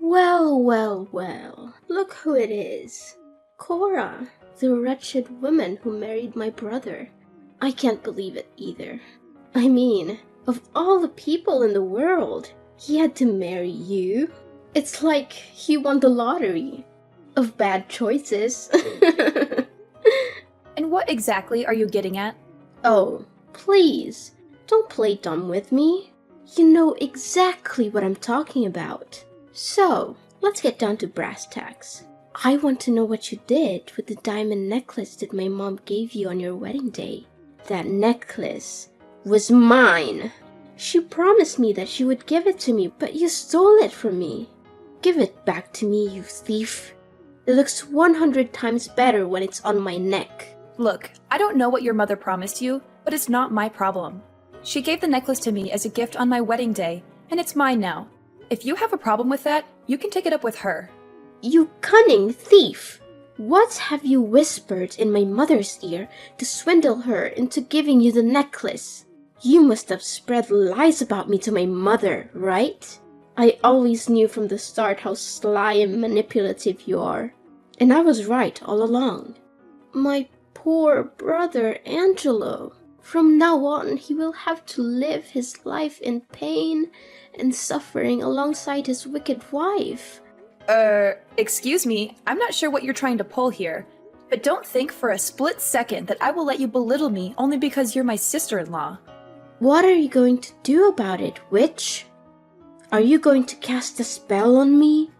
Well, well, well, look who it is. Cora, the wretched woman who married my brother. I can't believe it either. I mean, of all the people in the world, he had to marry you. It's like he won the lottery of bad choices. And what exactly are you getting at? Oh, please, don't play dumb with me. You know exactly what I'm talking about. So, let's get down to brass tacks. I want to know what you did with the diamond necklace that my mom gave you on your wedding day. That necklace was mine. She promised me that she would give it to me, but you stole it from me. Give it back to me, you thief. It looks 100 times better when it's on my neck. Look, I don't know what your mother promised you, but it's not my problem. She gave the necklace to me as a gift on my wedding day, and it's mine now. If you have a problem with that, you can take it up with her. You cunning thief! What have you whispered in my mother's ear to swindle her into giving you the necklace? You must have spread lies about me to my mother, right? I always knew from the start how sly and manipulative you are. And I was right all along. My poor brother Angelo. From now on, he will have to live his life in pain and suffering alongside his wicked wife. Excuse me, I'm not sure what you're trying to pull here, but don't think for a split second that I will let you belittle me only because you're my sister-in-law. What are you going to do about it, witch? Are you going to cast a spell on me?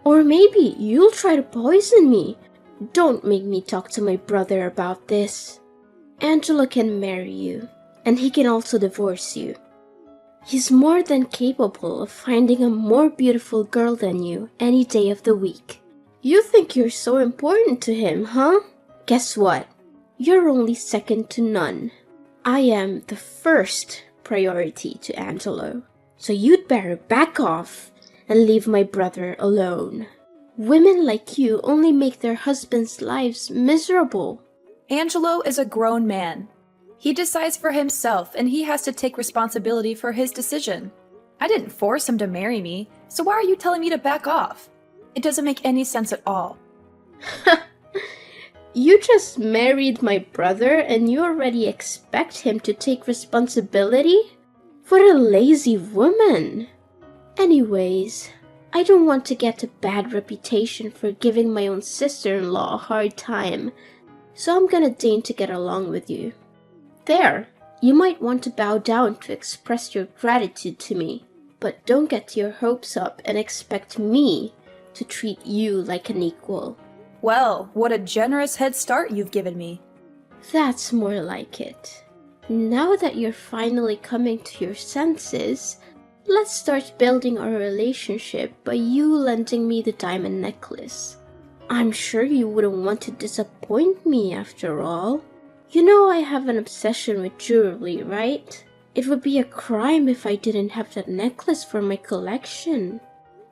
Or maybe you'll try to poison me. Don't make me talk to my brother about this. Angelo can marry you, and he can also divorce you. He's more than capable of finding a more beautiful girl than you any day of the week. You think you're so important to him, huh? Guess what? You're only second to none. I am the first priority to Angelo, so you'd better back off and leave my brother alone. Women like you only make their husbands' lives miserable. Angelo is a grown man. He decides for himself, and he has to take responsibility for his decision. I didn't force him to marry me, so why are you telling me to back off? It doesn't make any sense at all. You just married my brother and you already expect him to take responsibility? What a lazy woman! Anyways, I don't want to get a bad reputation for giving my own sister-in-law a hard time, so I'm gonna deign to get along with you. There, you might want to bow down to express your gratitude to me, but don't get your hopes up and expect me to treat you like an equal. Well, what a generous head start you've given me. That's more like it. Now that you're finally coming to your senses, let's start building our relationship by you lending me the diamond necklace. I'm sure you wouldn't want to disappoint me after all. You know I have an obsession with jewelry, right? It would be a crime if I didn't have that necklace for my collection.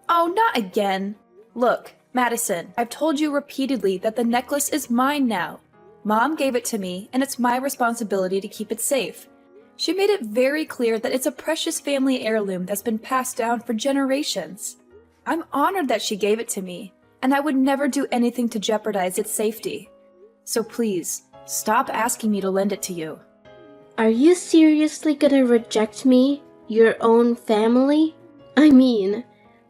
Oh, not again. Look, Madison, I've told you repeatedly that the necklace is mine now. Mom gave it to me, and it's my responsibility to keep it safe. She made it very clear that it's a precious family heirloom that's been passed down for generations. I'm honored that she gave it to me, and I would never do anything to jeopardize its safety. So please, stop asking me to lend it to you. Are you seriously gonna reject me? Your own family? I mean,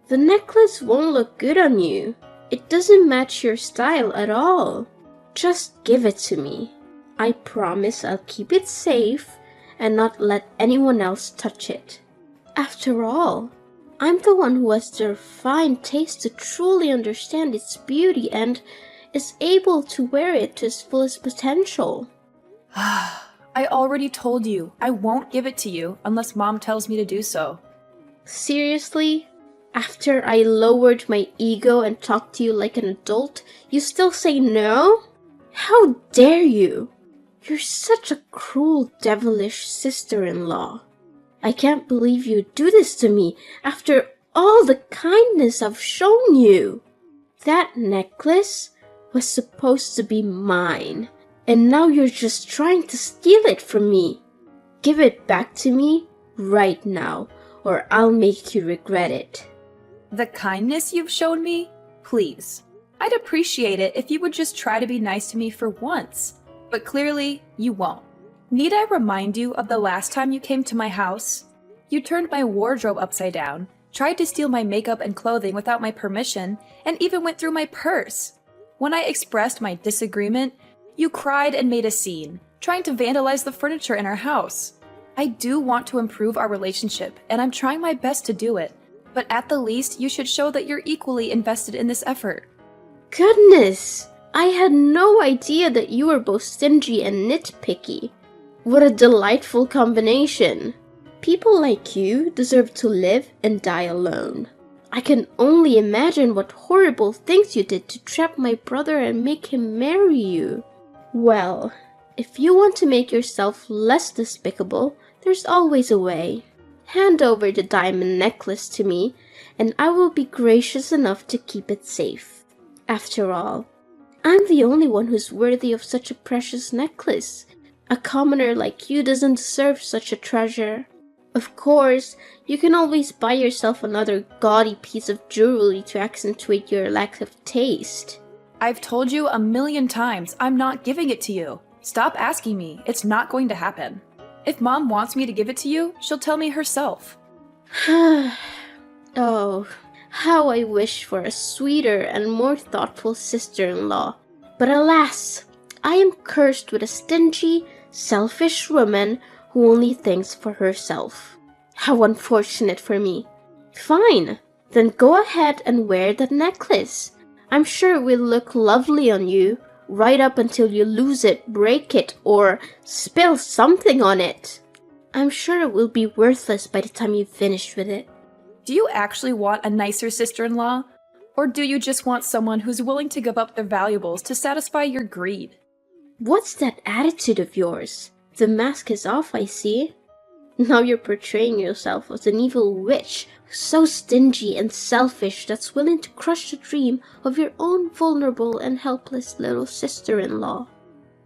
the necklace won't look good on you. It doesn't match your style at all. Just give it to me. I promise I'll keep it safe and not let anyone else touch it. After all, I'm the one who has the refined taste to truly understand its beauty and is able to wear it to its fullest potential. I already told you I won't give it to you unless Mom tells me to do so. Seriously? After I lowered my ego and talked to you like an adult, you still say no? How dare you? You're such a cruel, devilish sister-in-law. I can't believe you'd do this to me after all the kindness I've shown you. That necklace was supposed to be mine, and now you're just trying to steal it from me. Give it back to me right now, or I'll make you regret it. The kindness you've shown me? Please. I'd appreciate it if you would just try to be nice to me for once. But clearly, you won't. Need I remind you of the last time you came to my house? You turned my wardrobe upside down, tried to steal my makeup and clothing without my permission, and even went through my purse. When I expressed my disagreement, you cried and made a scene, trying to vandalize the furniture in our house. I do want to improve our relationship, and I'm trying my best to do it. But at the least, you should show that you're equally invested in this effort. Goodness! I had no idea that you were both stingy and nitpicky. What a delightful combination. People like you deserve to live and die alone. I can only imagine what horrible things you did to trap my brother and make him marry you. Well, if you want to make yourself less despicable, there's always a way. Hand over the diamond necklace to me, and I will be gracious enough to keep it safe. After all, I'm the only one who's worthy of such a precious necklace. A commoner like you doesn't deserve such a treasure. Of course, you can always buy yourself another gaudy piece of jewelry to accentuate your lack of taste. I've told you 1,000,000 times I'm not giving it to you. Stop asking me. It's not going to happen. If Mom wants me to give it to you, she'll tell me herself. Oh, how I wish for a sweeter and more thoughtful sister-in-law. But alas, I am cursed with a stingy, selfish woman who only thinks for herself. How unfortunate for me. Fine, then go ahead and wear that necklace. I'm sure it will look lovely on you, right up until you lose it, break it, or spill something on it. I'm sure it will be worthless by the time you've finished with it. Do you actually want a nicer sister-in-law? Or do you just want someone who's willing to give up their valuables to satisfy your greed? What's that attitude of yours? The mask is off, I see. Now you're portraying yourself as an evil witch, so stingy and selfish that's willing to crush the dream of your own vulnerable and helpless little sister-in-law.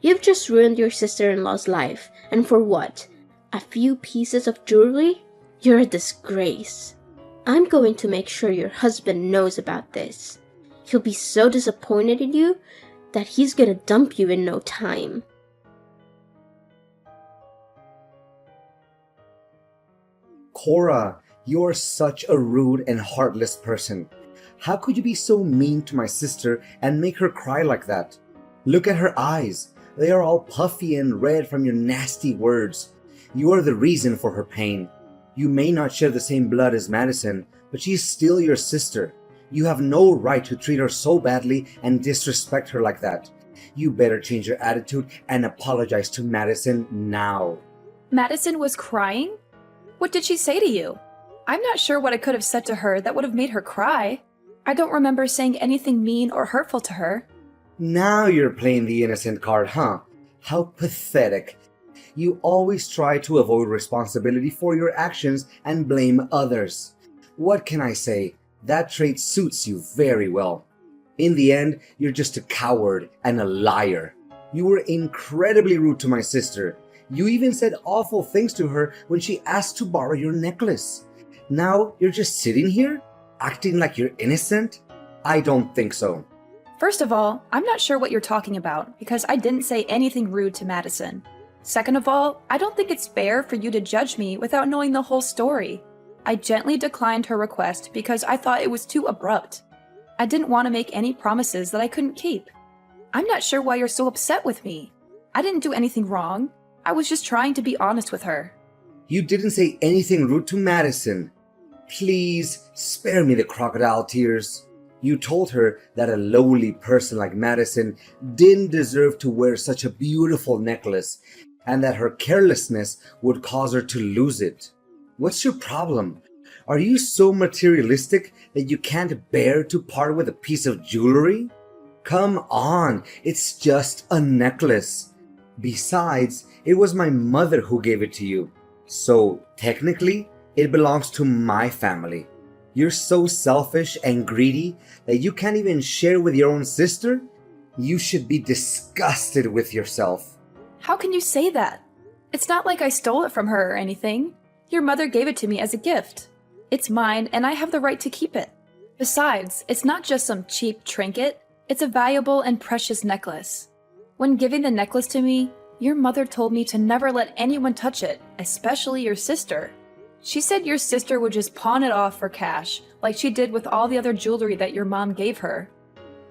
You've just ruined your sister-in-law's life, and for what? A few pieces of jewelry? You're a disgrace. I'm going to make sure your husband knows about this. He'll be so disappointed in you that he's gonna dump you in no time. Cora, you are such a rude and heartless person. How could you be so mean to my sister and make her cry like that? Look at her eyes. They are all puffy and red from your nasty words. You are the reason for her pain. You may not share the same blood as Madison, but she's still your sister. You have no right to treat her so badly and disrespect her like that. You better change your attitude and apologize to Madison now. Madison was crying? What did she say to you? I'm not sure what I could have said to her that would have made her cry. I don't remember saying anything mean or hurtful to her. Now you're playing the innocent card, huh? How pathetic. You always try to avoid responsibility for your actions and blame others. What can I say? That trait suits you very well. In the end, you're just a coward and a liar. You were incredibly rude to my sister. You even said awful things to her when she asked to borrow your necklace. Now you're just sitting here, acting like you're innocent? I don't think so. First of all, I'm not sure what you're talking about because I didn't say anything rude to Madison. Second of all, I don't think it's fair for you to judge me without knowing the whole story. I gently declined her request because I thought it was too abrupt. I didn't want to make any promises that I couldn't keep. I'm not sure why you're so upset with me. I didn't do anything wrong. I was just trying to be honest with her. You didn't say anything rude to Madison. Please spare me the crocodile tears. You told her that a lowly person like Madison didn't deserve to wear such a beautiful necklace, and that her carelessness would cause her to lose it. What's your problem? Are you so materialistic that you can't bear to part with a piece of jewelry? Come on, it's just a necklace. Besides, it was my mother who gave it to you. So, technically, it belongs to my family. You're so selfish and greedy that you can't even share with your own sister? You should be disgusted with yourself. How can you say that? It's not like I stole it from her or anything. Your mother gave it to me as a gift. It's mine and I have the right to keep it. Besides, it's not just some cheap trinket, it's a valuable and precious necklace. When giving the necklace to me, your mother told me to never let anyone touch it, especially your sister. She said your sister would just pawn it off for cash, like she did with all the other jewelry that your mom gave her.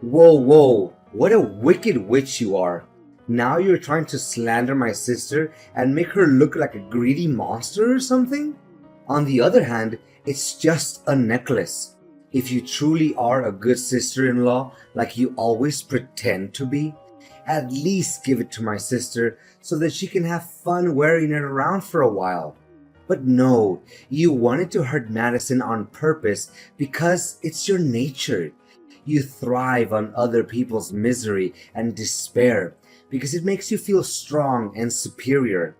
Whoa, whoa, what a wicked witch you are. Now you're trying to slander my sister and make her look like a greedy monster or something? On the other hand, it's just a necklace. If you truly are a good sister-in-law, like you always pretend to be, at least give it to my sister so that she can have fun wearing it around for a while. But no, you wanted to hurt Madison on purpose because it's your nature. You thrive on other people's misery and despair because it makes you feel strong and superior.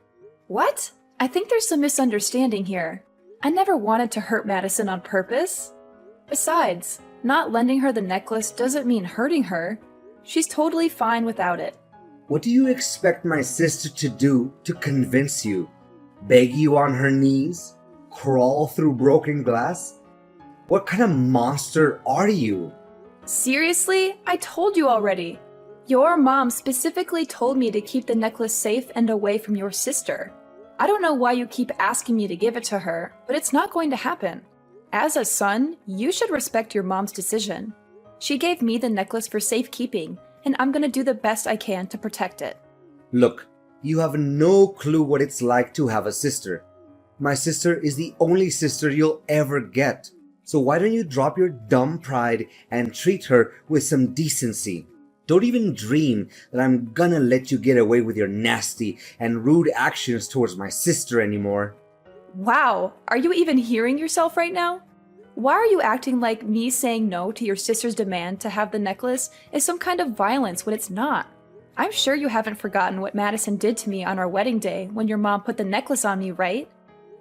What? I think there's some misunderstanding here. I never wanted to hurt Madison on purpose. Besides, not lending her the necklace doesn't mean hurting her. She's totally fine without it. What do you expect my sister to do to convince you? Beg you on her knees? Crawl through broken glass? What kind of monster are you? Seriously? I told you already. Your mom specifically told me to keep the necklace safe and away from your sister. I don't know why you keep asking me to give it to her, but it's not going to happen. As a son, you should respect your mom's decision. She gave me the necklace for safekeeping, and I'm gonna do the best I can to protect it. Look, you have no clue what it's like to have a sister. My sister is the only sister you'll ever get. So why don't you drop your dumb pride and treat her with some decency? Don't even dream that I'm gonna let you get away with your nasty and rude actions towards my sister anymore. Wow, are you even hearing yourself right now? Why are you acting like me saying no to your sister's demand to have the necklace is some kind of violence when it's not? I'm sure you haven't forgotten what Madison did to me on our wedding day when your mom put the necklace on me, right?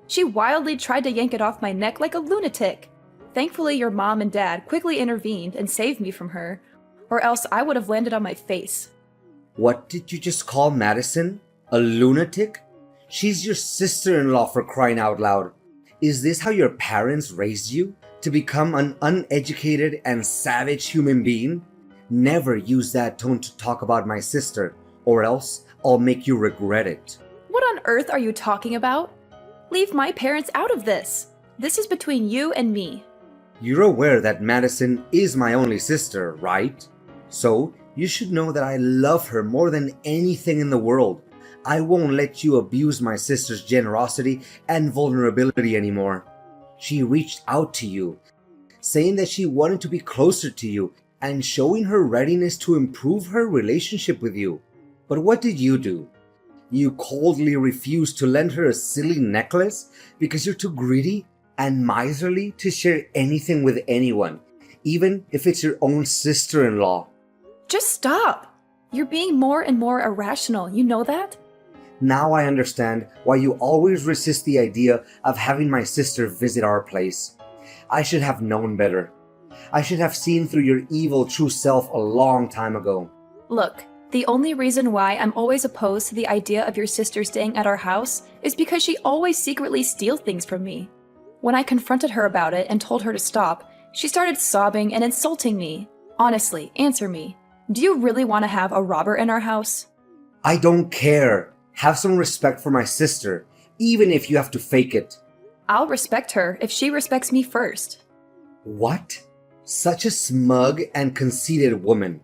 She wildly tried to yank it off my neck like a lunatic. Thankfully, your mom and dad quickly intervened and saved me from her, or else I would have landed on my face. What did you just call Madison? A lunatic? She's your sister-in-law, for crying out loud. Is this how your parents raised you? To become an uneducated and savage human being? Never use that tone to talk about my sister, or else I'll make you regret it. What on earth are you talking about? Leave my parents out of this. This is between you and me. You're aware that Madison is my only sister, right? So, you should know that I love her more than anything in the world. I won't let you abuse my sister's generosity and vulnerability anymore. She reached out to you, saying that she wanted to be closer to you and showing her readiness to improve her relationship with you. But what did you do? You coldly refused to lend her a silly necklace because you're too greedy and miserly to share anything with anyone, even if it's your own sister-in-law. Just stop! You're being more and more irrational, you know that? Now I understand why you always resist the idea of having my sister visit our place. I should have known better. I should have seen through your evil true self a long time ago. Look, the only reason why I'm always opposed to the idea of your sister staying at our house is because she always secretly steals things from me. When I confronted her about it and told her to stop, she started sobbing and insulting me. Honestly, answer me. Do you really want to have a robber in our house? I don't care. Have some respect for my sister, even if you have to fake it. I'll respect her if she respects me first. What? Such a smug and conceited woman.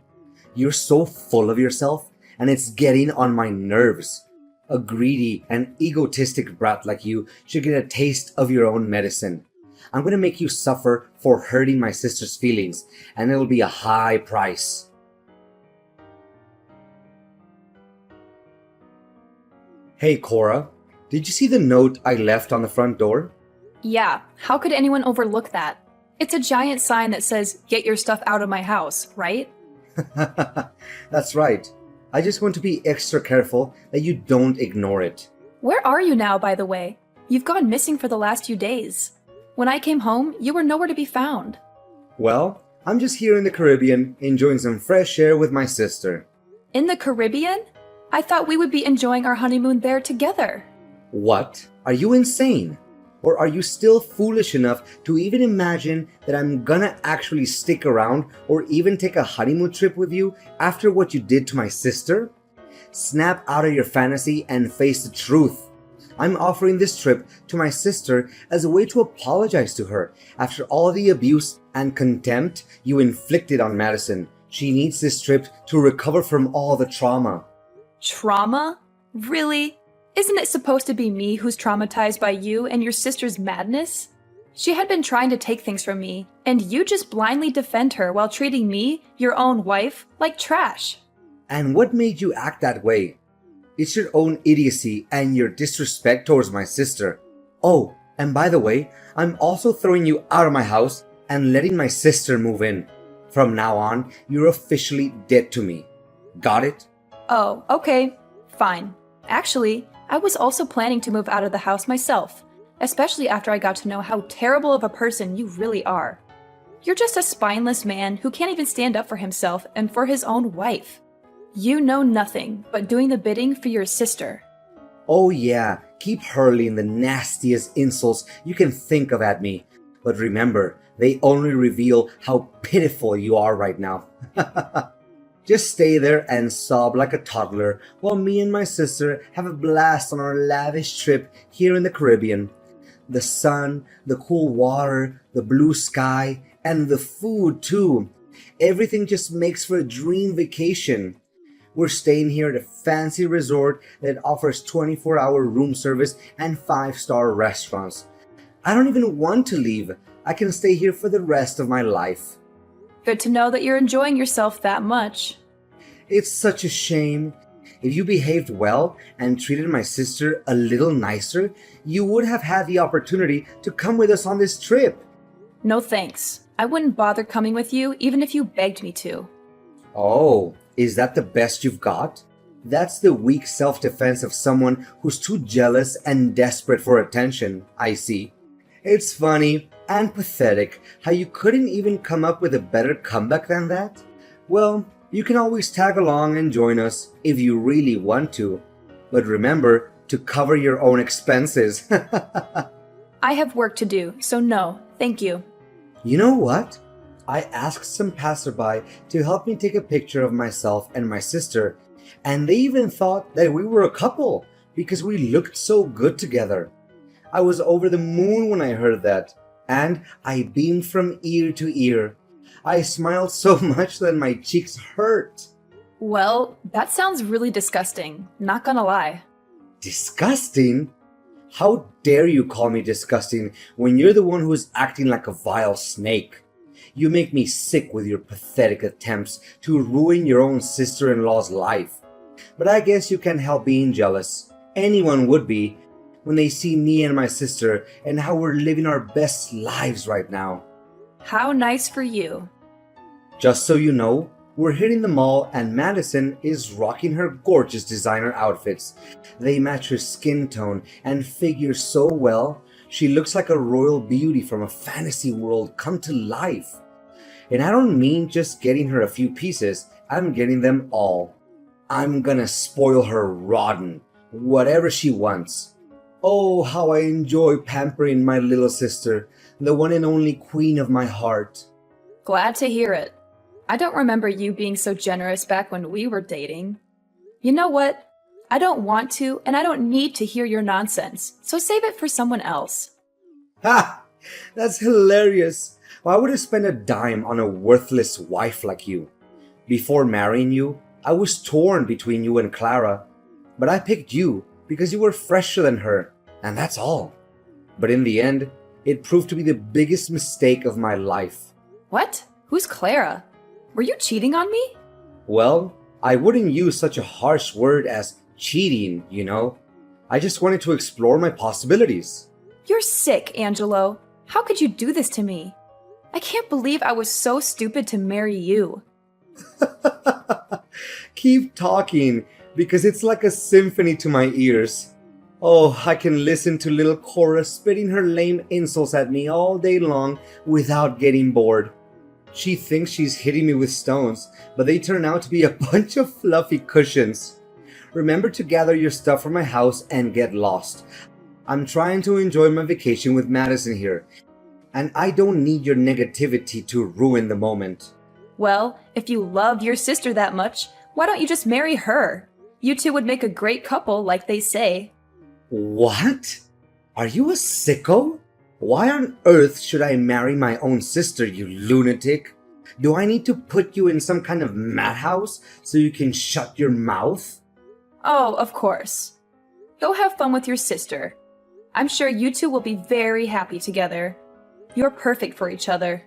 You're so full of yourself, and it's getting on my nerves. A greedy and egotistic brat like you should get a taste of your own medicine. I'm gonna make you suffer for hurting my sister's feelings, and it'll be a high price. Hey Cora, did you see the note I left on the front door? Yeah, how could anyone overlook that? It's a giant sign that says, "Get your stuff out of my house," right? That's right. I just want to be extra careful that you don't ignore it. Where are you now, by the way? You've gone missing for the last few days. When I came home, you were nowhere to be found. Well, I'm just here in the Caribbean, enjoying some fresh air with my sister. In the Caribbean? I thought we would be enjoying our honeymoon there together. What? Are you insane? Or are you still foolish enough to even imagine that I'm gonna actually stick around or even take a honeymoon trip with you after what you did to my sister? Snap out of your fantasy and face the truth. I'm offering this trip to my sister as a way to apologize to her after all the abuse and contempt you inflicted on Madison. She needs this trip to recover from all the trauma. Trauma? Really? Isn't it supposed to be me who's traumatized by you and your sister's madness? She had been trying to take things from me, and you just blindly defend her while treating me, your own wife, like trash. And what made you act that way? It's your own idiocy and your disrespect towards my sister. Oh, and by the way, I'm also throwing you out of my house and letting my sister move in. From now on, you're officially dead to me. Got it? Oh, okay. Fine. Actually, I was also planning to move out of the house myself, especially after I got to know how terrible of a person you really are. You're just a spineless man who can't even stand up for himself and for his own wife. You know nothing but doing the bidding for your sister. Oh yeah, keep hurling the nastiest insults you can think of at me. But remember, they only reveal how pitiful you are right now. Just stay there and sob like a toddler while me and my sister have a blast on our lavish trip here in the Caribbean. The sun, the cool water, the blue sky, and the food too. Everything just makes for a dream vacation. We're staying here at a fancy resort that offers 24-hour room service and 5-star restaurants. I don't even want to leave. I can stay here for the rest of my life. Good to know that you're enjoying yourself that much. It's such a shame. If you behaved well and treated my sister a little nicer, you would have had the opportunity to come with us on this trip. No thanks. I wouldn't bother coming with you even if you begged me to. Oh, is that the best you've got? That's the weak self-defense of someone who's too jealous and desperate for attention, I see. It's funny and pathetic how you couldn't even come up with a better comeback than that. Well, you can always tag along and join us if you really want to. But remember to cover your own expenses. I have work to do, so no, thank you. You know what? I asked some passerby to help me take a picture of myself and my sister, and they even thought that we were a couple because we looked so good together. I was over the moon when I heard that, and I beamed from ear to ear. I smiled so much that my cheeks hurt. Well, that sounds really disgusting, not gonna lie. Disgusting? How dare you call me disgusting when you're the one who's acting like a vile snake? You make me sick with your pathetic attempts to ruin your own sister-in-law's life. But I guess you can't help being jealous. Anyone would be when they see me and my sister and how we're living our best lives right now. How nice for you. Just so you know, we're hitting the mall and Madison is rocking her gorgeous designer outfits. They match her skin tone and figure so well, she looks like a royal beauty from a fantasy world come to life. And I don't mean just getting her a few pieces, I'm getting them all. I'm gonna spoil her rotten, whatever she wants. Oh, how I enjoy pampering my little sister, the one and only queen of my heart. Glad to hear it. I don't remember you being so generous back when we were dating. You know what? I don't want to and I don't need to hear your nonsense, so save it for someone else. Ha! That's hilarious. Why would I spend a dime on a worthless wife like you? Before marrying you, I was torn between you and Clara, but I picked you because you were fresher than her, and that's all. But in the end, it proved to be the biggest mistake of my life. What? Who's Clara? Were you cheating on me? Well, I wouldn't use such a harsh word as cheating, you know. I just wanted to explore my possibilities. You're sick, Angelo. How could you do this to me? I can't believe I was so stupid to marry you. Keep talking, because it's like a symphony to my ears. Oh, I can listen to little Cora spitting her lame insults at me all day long without getting bored. She thinks she's hitting me with stones, but they turn out to be a bunch of fluffy cushions. Remember to gather your stuff from my house and get lost. I'm trying to enjoy my vacation with Madison here, and I don't need your negativity to ruin the moment. Well, if you love your sister that much, why don't you just marry her? You two would make a great couple, like they say. What? Are you a sicko? Why on earth should I marry my own sister, you lunatic? Do I need to put you in some kind of madhouse so you can shut your mouth? Oh, of course. Go have fun with your sister. I'm sure you two will be very happy together. You're perfect for each other.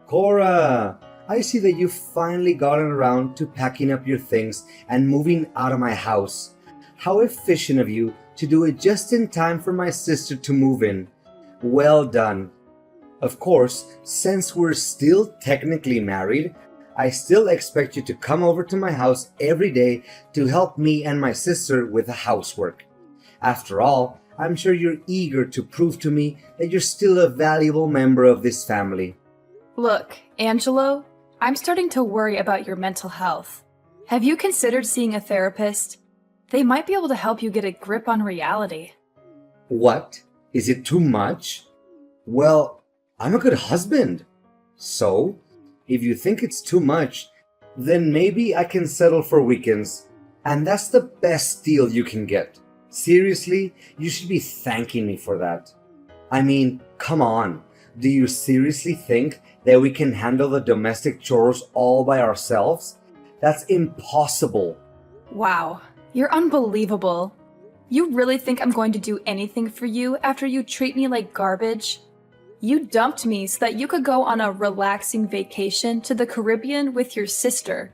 Cora, I see that you've finally gotten around to packing up your things and moving out of my house. How efficient of you to do it just in time for my sister to move in. Well done. Of course, since we're still technically married, I still expect you to come over to my house every day to help me and my sister with the housework. After all, I'm sure you're eager to prove to me that you're still a valuable member of this family. Look, Angelo, I'm starting to worry about your mental health. Have you considered seeing a therapist? They might be able to help you get a grip on reality. What? Is it too much? Well, I'm a good husband. So, if you think it's too much, then maybe I can settle for weekends. And that's the best deal you can get. Seriously, you should be thanking me for that. I mean, come on. Do you seriously think that we can handle the domestic chores all by ourselves? That's impossible. Wow, you're unbelievable. You really think I'm going to do anything for you after you treat me like garbage? You dumped me so that you could go on a relaxing vacation to the Caribbean with your sister.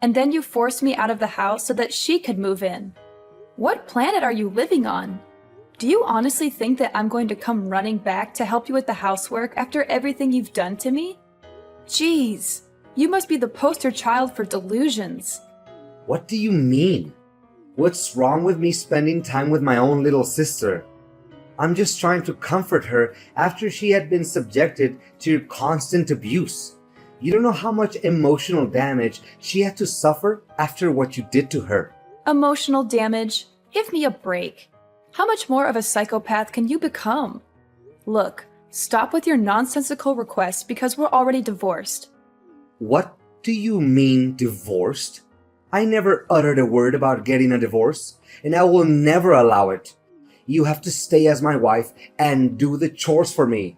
And then you forced me out of the house so that she could move in. What planet are you living on? Do you honestly think that I'm going to come running back to help you with the housework after everything you've done to me? Jeez, you must be the poster child for delusions. What do you mean? What's wrong with me spending time with my own little sister? I'm just trying to comfort her after she had been subjected to your constant abuse. You don't know how much emotional damage she had to suffer after what you did to her. Emotional damage? Give me a break. How much more of a psychopath can you become? Look, stop with your nonsensical requests because we're already divorced. What do you mean divorced? I never uttered a word about getting a divorce, and I will never allow it. You have to stay as my wife and do the chores for me.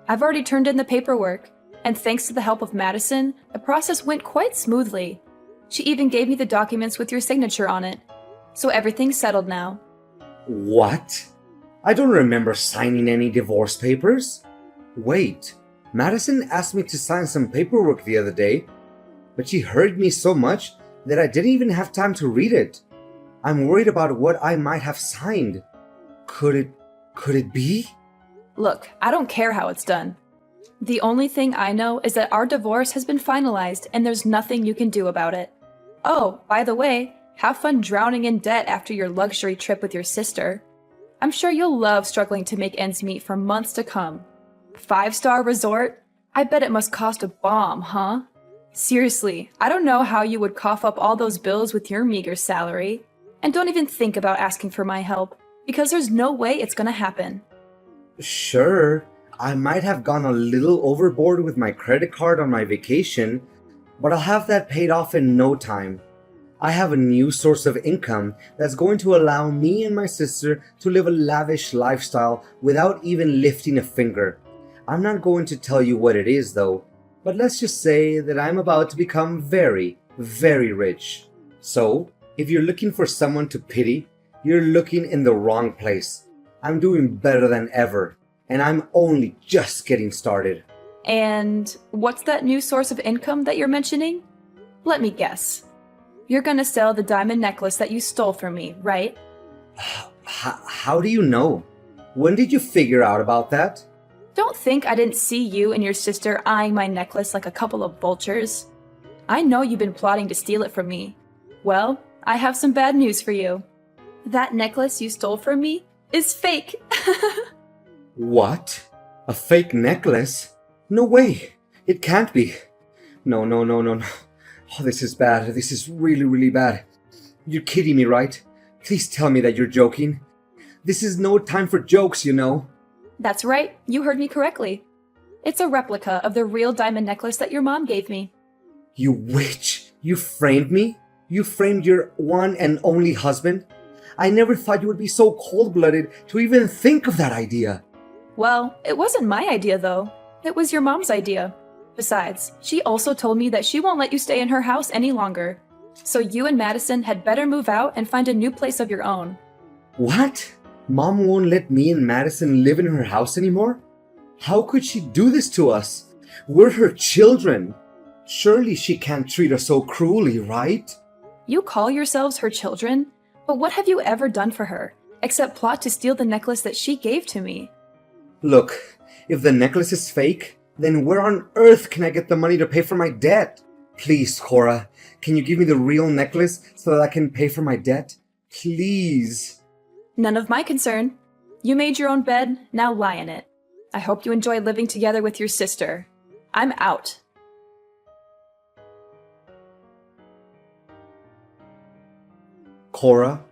I've already turned in the paperwork, and thanks to the help of Madison, the process went quite smoothly. She even gave me the documents with your signature on it. So everything's settled now. What? I don't remember signing any divorce papers. Wait, Madison asked me to sign some paperwork the other day, but she hurried me so much that I didn't even have time to read it. I'm worried about what I might have signed. Could it be? Look, I don't care how it's done. The only thing I know is that our divorce has been finalized and there's nothing you can do about it. Oh, by the way, have fun drowning in debt after your luxury trip with your sister. I'm sure you'll love struggling to make ends meet for months to come. 5-star resort? I bet it must cost a bomb, huh? Seriously, I don't know how you would cough up all those bills with your meager salary. And don't even think about asking for my help, because there's no way it's gonna happen. Sure, I might have gone a little overboard with my credit card on my vacation, but I'll have that paid off in no time. I have a new source of income that's going to allow me and my sister to live a lavish lifestyle without even lifting a finger. I'm not going to tell you what it is though, but let's just say that I'm about to become very, very rich. So, if you're looking for someone to pity, you're looking in the wrong place. I'm doing better than ever, and I'm only just getting started. And what's that new source of income that you're mentioning? Let me guess. You're gonna sell the diamond necklace that you stole from me, right? How do you know? When did you figure out about that? Don't think I didn't see you and your sister eyeing my necklace like a couple of vultures. I know you've been plotting to steal it from me. Well, I have some bad news for you. That necklace you stole from me is fake. What? A fake necklace? No way. It can't be. No. Oh, this is bad. This is really, really bad. You're kidding me, right? Please tell me that you're joking. This is no time for jokes, you know. That's right, you heard me correctly. It's a replica of the real diamond necklace that your mom gave me. You witch! You framed me? You framed your one and only husband? I never thought you would be so cold-blooded to even think of that idea. Well, it wasn't my idea though. It was your mom's idea. Besides, she also told me that she won't let you stay in her house any longer. So you and Madison had better move out and find a new place of your own. What? Mom won't let me and Madison live in her house anymore? How could she do this to us? We're her children. Surely she can't treat us so cruelly, right? You call yourselves her children? But what have you ever done for her, except plot to steal the necklace that she gave to me? Look, if the necklace is fake, then where on earth can I get the money to pay for my debt? Please, Cora, can you give me the real necklace so that I can pay for my debt? Please. None of my concern. You made your own bed, now lie in it. I hope you enjoy living together with your sister. I'm out. Cora,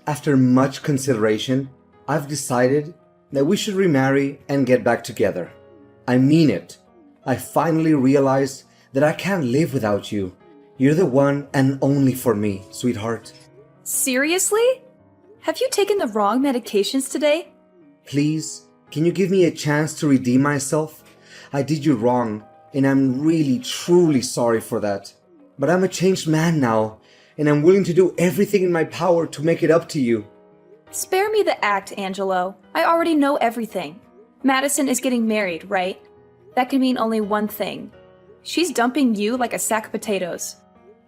after much consideration, I've decided that we should remarry and get back together. I mean it. I finally realized that I can't live without you. You're the one and only for me, sweetheart. Seriously? Have you taken the wrong medications today? Please, can you give me a chance to redeem myself? I did you wrong, and I'm really, truly sorry for that. But I'm a changed man now, and I'm willing to do everything in my power to make it up to you. Spare me the act, Angelo. I already know everything. Madison is getting married, right? That can mean only one thing. She's dumping you like a sack of potatoes.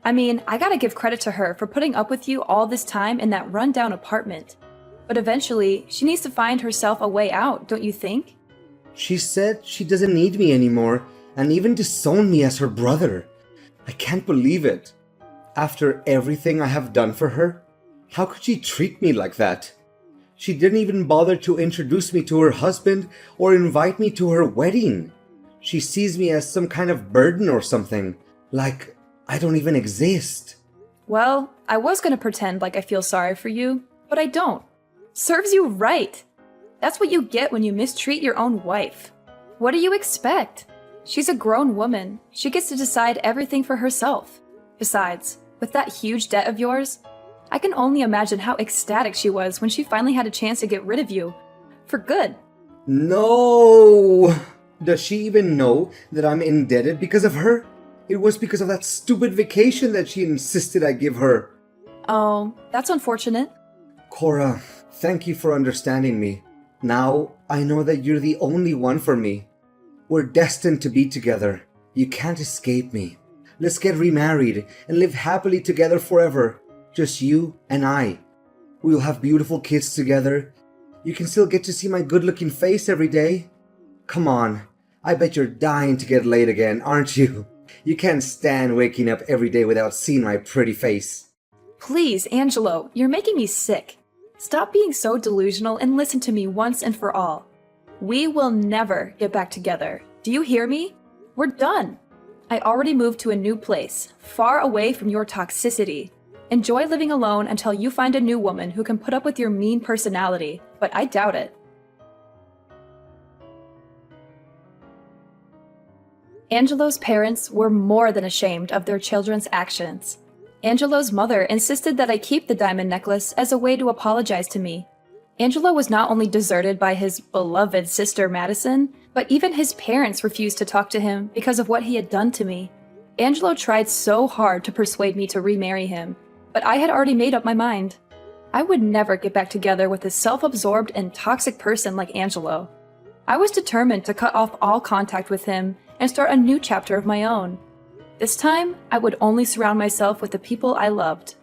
I mean, I gotta give credit to her for putting up with you all this time in that rundown apartment. But eventually, she needs to find herself a way out, don't you think? She said she doesn't need me anymore, and even disowned me as her brother. I can't believe it. After everything I have done for her, how could she treat me like that? She didn't even bother to introduce me to her husband or invite me to her wedding. She sees me as some kind of burden or something, like I don't even exist. Well, I was gonna pretend like I feel sorry for you, but I don't. Serves you right. That's what you get when you mistreat your own wife. What do you expect? She's a grown woman. She gets to decide everything for herself. Besides, with that huge debt of yours, I can only imagine how ecstatic she was when she finally had a chance to get rid of you. For good. No! Does she even know that I'm indebted because of her? It was because of that stupid vacation that she insisted I give her. Oh, that's unfortunate. Cora, thank you for understanding me. Now I know that you're the only one for me. We're destined to be together. You can't escape me. Let's get remarried and live happily together forever. Just you and I. We'll have beautiful kids together. You can still get to see my good-looking face every day. Come on, I bet you're dying to get laid again, aren't you? You can't stand waking up every day without seeing my pretty face. Please, Angelo, you're making me sick. Stop being so delusional and listen to me once and for all. We will never get back together. Do you hear me? We're done. I already moved to a new place, far away from your toxicity. Enjoy living alone until you find a new woman who can put up with your mean personality, but I doubt it. Angelo's parents were more than ashamed of their children's actions. Angelo's mother insisted that I keep the diamond necklace as a way to apologize to me. Angelo was not only deserted by his beloved sister Madison, but even his parents refused to talk to him because of what he had done to me. Angelo tried so hard to persuade me to remarry him, but I had already made up my mind. I would never get back together with a self-absorbed and toxic person like Angelo. I was determined to cut off all contact with him and start a new chapter of my own. This time, I would only surround myself with the people I loved.